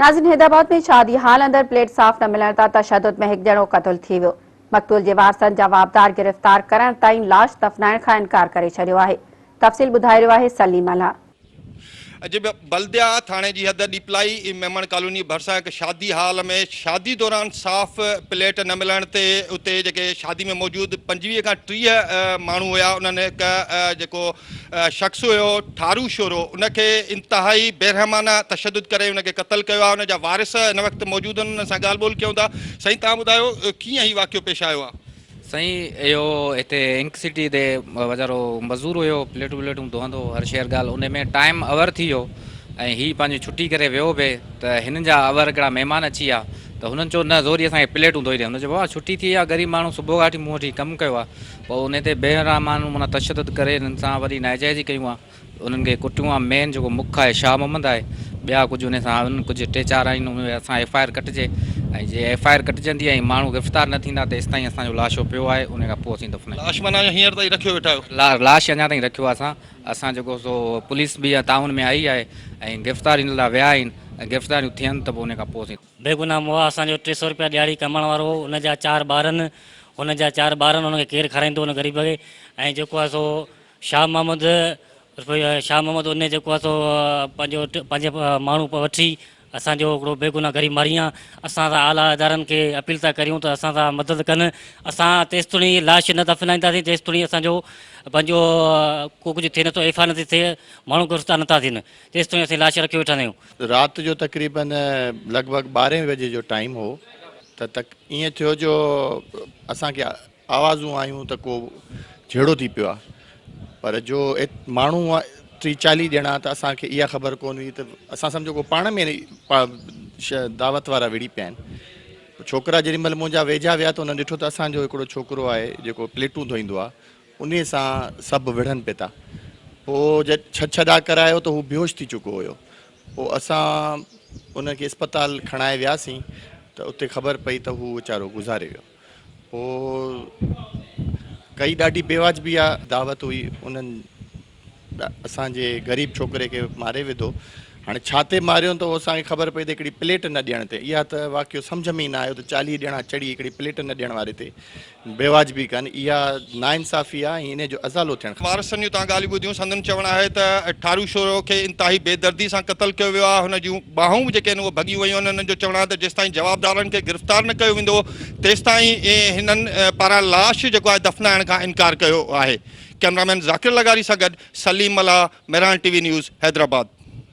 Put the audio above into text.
नाज़रीन, हैदराबाद में शादी हाल अंदर प्लेट साफ़ न मिलण तां तशद्दुद में हिकु ॼणो क़त्ल थी वियो। मक़तूल जे वारसनि जवाबदार गिरफ़्तार करण ताईं लाश दफ़नाइण खां इनकार करे छॾियो आहे। तफ़सील ॿुधाए रहियो आहे सलीम अला। अॼु बल्दिया थाणे जी हद ॾिपलाई मेमण कॉलोनी भरिसां हिकु शादी हाल में शादी दौरान साफ़ प्लेट न मिलण ते उते जेके शादी में मौजूदु 25 खां 30 माण्हू हुया उन्हनि हिकु जेको शख़्स हुयो ठारू शोरो उनखे इंतिहाई बेरहमाना तशद्दुद करे उनखे क़त्ल कयो आहे। उनजा वारिस हिन वक़्तु मौजूदु आहिनि, उन्हनि सां ॻाल्हि ॿोल कयूं था। साईं, तव्हां ॿुधायो कीअं हीउ वाक़ियो पेश आयो आहे? सही यो इतने इंक सिटी दे वीचारो मज़दूर हुयो, प्लेटूं व्लेटूं धोअंदो हर शहर गाल उन में टाइम अवर थी वियो ऐं ही पंहिंजी छुट्टी करे वियो बि त हिन जा अवर हिकिड़ा महिमान अची विया त हुननि चयो न ज़ोरी असांखे प्लेटूं धोई ॾियो। हुन चयो छुट्टी थी आहे, ग़रीब माण्हू सुबुह खां वठी मूं वटि कमु कयो आहे, पोइ उन ते बेरहमाना माना तशद्दुद करे हिननि सां वरी नाइजाइज़ी कयूं आहे, उन्हनि खे कुटियूं आहे। मेन जेको मुख आहे शाह मोहम्मद आहे, ॿिया कुझु उन सां कुझु 3-4 आहिनि, उन असां FIR कटिजे ऐं जे FIR कटिजंदी ऐं माण्हू गिरफ़्तार न थींदा तेसि ताईं असांजो लाशो पियो आहे, उन खां पोइ असीं दफ़नायूं। लाश माना हींअर ताईं रखियो वेठा आहियो? लाश अञा ताईं रखियो आहे असां जेको सो पुलिस बि ताउन में आई आहे ऐं गिरफ़्तार इन लाइ विया आहिनि ऐं गिरफ़्तारियूं थियनि त पोइ उन खां पोइ बेगुनाह मुआ असांजो 300 रुपया ॾियारी कमाइण वारो हुनजा 4 ॿारनि हुनखे केरु खाराईंदो हुन ग़रीब खे। ऐं जेको आहे सो शाह मोहम्मद उन जेको आहे सो पंहिंजे माण्हू वठी असांजो हिकिड़ो बेगुनाह ग़रीब मारी आहे। असां त आला इदारनि खे अपील था करियूं त असां सां मदद कनि। असां तेसिताईं लाश न दफ़नाईंदासीं तेसिताईं असांजो पंहिंजो को कुझु थिए नथो, FIR नथी थिए, माण्हू गिरफ़्तार नथा थियनि, तेसिताईं असीं लाश रखी वेठा आहियूं। रात जो तक़रीबन लॻभॻि 12 बजे जो टाइम हो त ईअं थियो जो असांखे आवाज़ूं आयूं त को झेड़ो थी पियो आहे, पर जो माण्हू 30-40 ॼणा त असांखे इहा ख़बर कोन हुई त असां सम्झो को पाण में दावत वारा विड़ी पिया आहिनि। छोकिरा जेॾीमहिल मुंहिंजा वेझा विया त उन्हनि ॾिठो त असांजो हिकिड़ो छोकिरो आहे जेको प्लेटूं धोईंदो आहे, उन सां सभु विढ़नि पिया था। पोइ छॾा करायो त हू बेहोश थी चुको हुयो। पोइ असां उनखे अस्पताल खणाए वियासीं त उते ख़बर पई त हू वीचारो गुज़ारे वियो। पोइ कई ॾाढी बेवाजिबी आहे दावत हुई, उन्हनि असांजे ग़रीब छोकिरे खे मारे विधो। हाणे छा ते मारियो त उहो असांखे ख़बर पई त हिकिड़ी प्लेट न ॾियण ते। इहा त वाक़ियो सम्झ में ई न आयो त 40 ॼणा चढ़ी हिकिड़ी प्लेट न ॾियण वारे ते बेवाजिबी कनि, इहा नाइंसाफ़ी आहे। इन जो अज़ालो थियणु खपे। वारसनि जूं तव्हां ॻाल्हियूं ॿुधियूं। संदन चवणु आहे त ठारू शोरो खे इंतिहाई बेदर्दी सां क़त्ल कयो वियो आहे। हुन जूं ॿाहूं जेके आहिनि उहे भॻी वयूं आहिनि। हुननि जो चवणु आहे त जेसिताईं जवाबदारनि खे गिरफ़्तार न कयो वेंदो तेसिताईं हिननि पारां लाश जेको आहे दफ़नाइण खां इनकार कयो आहे। कैमरामैन ज़ाकिर लगारी सां गॾु सलीम अला, मेहरान TV न्यूज़, हैदराबाद।